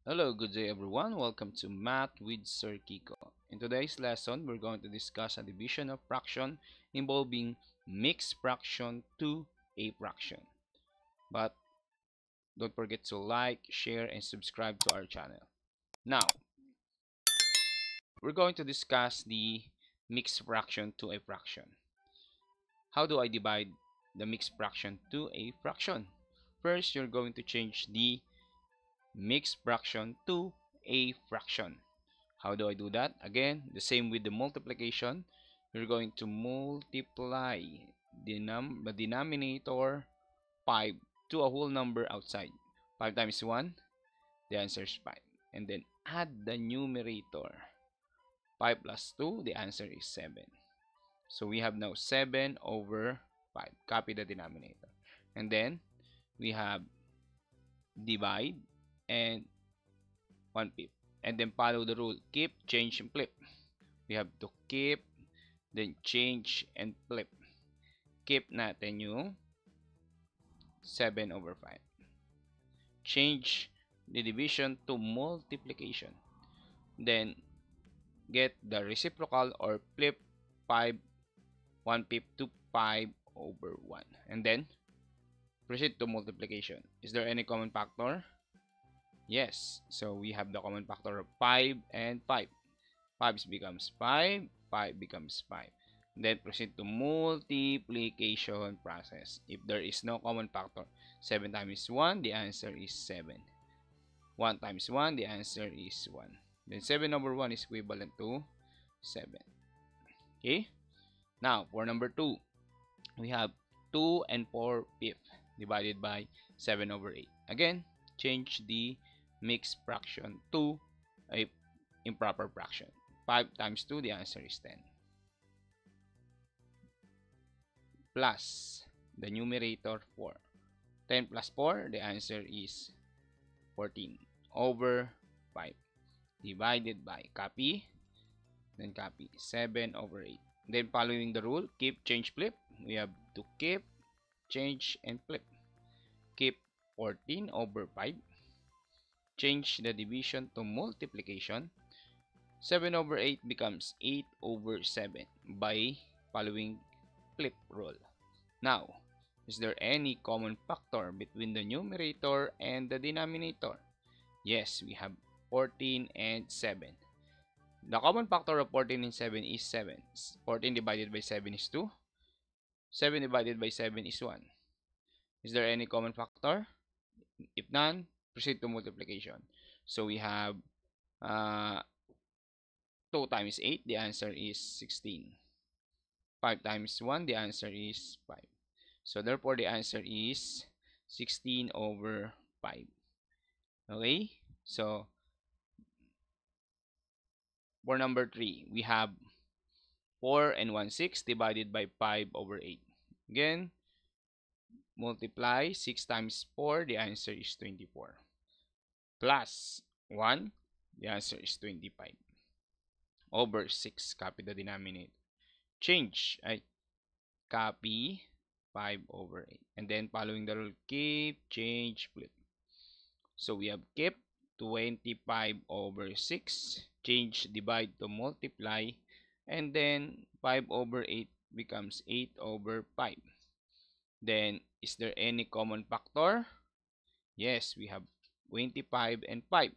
Hello, good day everyone. Welcome to Math with Sir Kiko. In today's lesson, we're going to discuss a division of fraction involving mixed fraction to a fraction. But don't forget to like, share, and subscribe to our channel. Now, we're going to discuss the mixed fraction to a fraction. How do I divide the mixed fraction to a fraction? First, you're going to change the mixed fraction to a fraction. How do I do that? Again, the same with the multiplication. You're going to multiply the denominator 5 to a whole number outside. 5 times 1, the answer is 5. And then add the numerator. 5 plus 2, the answer is 7. So we have now 7 over 5. Copy the denominator. And then we have divide and 1/5. And then follow the rule. Keep, change, and flip. We have to keep, then change, and flip. Keep natin yung 7 over 5. Change the division to multiplication. Then, get the reciprocal or flip 5 1/5 to 5 over 1. And then, proceed to multiplication. Is there any common factor? Yes. So, we have the common factor of 5 and 5. 5 becomes 5, 5 becomes 5. Then proceed to multiplication process. If there is no common factor, 7 times 1, the answer is 7. 1 times 1, the answer is 1. Then 7 over 1 is equivalent to 7. Okay? Now, for number 2, we have 2 and 4/5 divided by 7 over 8. Again, change the mixed fraction to a improper fraction. 5 times 2, the answer is 10. Plus the numerator 4. 10 plus 4, the answer is 14 over 5. Divided by, copy, then copy, 7 over 8. Then following the rule, keep, change, flip, we have to keep, change, and flip. Keep 14 over 5. Change the division to multiplication. 7 over 8 becomes 8 over 7 by following flip rule. Now, is there any common factor between the numerator and the denominator? Yes, we have 14 and 7. The common factor of 14 and 7 is 7. 14 divided by 7 is 2. 7 divided by 7 is 1. Is there any common factor? If none, proceed to multiplication. So we have 2 times 8, the answer is 16. 5 times 1, the answer is 5. So therefore, the answer is 16 over 5. Okay? So, for number 3, we have 4 and 1/6 divided by 5 over 8. Again, multiply 6 times 4, the answer is 24. Plus 1, the answer is 25. Over 6, copy the denominator. Change, ay, copy 5 over 8. And then following the rule, keep, change, flip. So we have kept 25 over 6. Change, divide to multiply. And then 5 over 8 becomes 8 over 5. Then, is there any common factor? Yes, we have 25 and 5.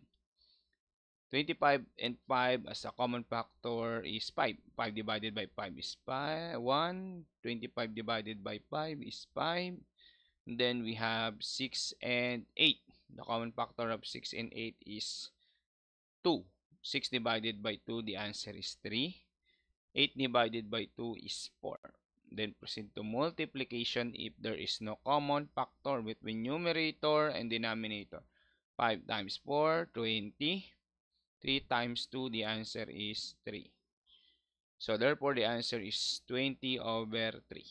25 and 5 as a common factor is 5. 5 divided by 5 is 5, 1. 25 divided by 5 is 5. And then we have 6 and 8. The common factor of 6 and 8 is 2. 6 divided by 2, the answer is 3. 8 divided by 2 is 4. Then proceed to multiplication if there is no common factor between numerator and denominator. 5 times 4, 20. 3 times 2, the answer is 3. So therefore, the answer is 20 over 3.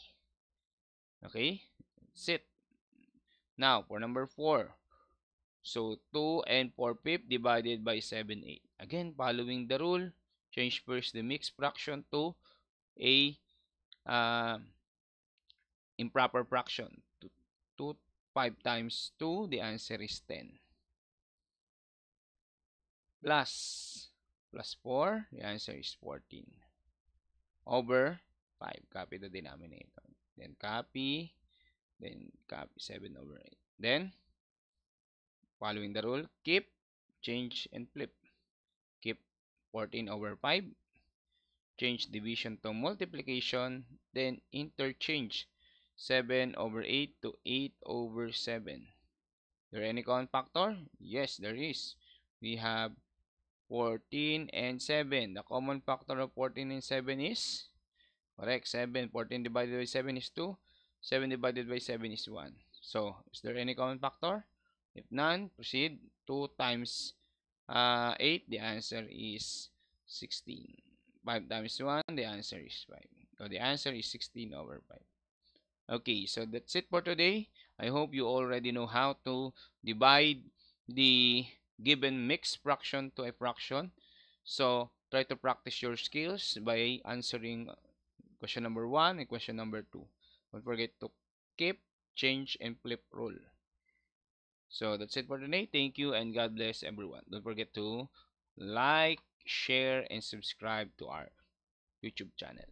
Okay? That's it. Now, for number 4. So, 2 and 4/5 divided by 7/8. Again, following the rule, change first the mixed fraction to a uh, improper fraction. 2, 5 times 2, the answer is 10. plus 4, the answer is 14. Over 5, copy the denominator. Then copy 7 over 8. Then, following the rule, keep, change, and flip. Keep 14 over 5. Change division to multiplication. Then, interchange 7 over 8 to 8 over 7. There any common factor? Yes, there is. We have 14 and 7. The common factor of 14 and 7 is? Correct, 7. 14 divided by 7 is 2. 7 divided by 7 is 1. So, is there any common factor? If none, proceed. 2 times 8, the answer is 16. 5 times 1, the answer is 5. So, the answer is 16 over 5. Okay, so that's it for today. I hope you already know how to divide the given mixed fraction to a fraction. So, try to practice your skills by answering question number 1 and question number 2. Don't forget to keep, change, and flip rule. So, that's it for today. Thank you and God bless everyone. Don't forget to like, share, and subscribe to our YouTube channel.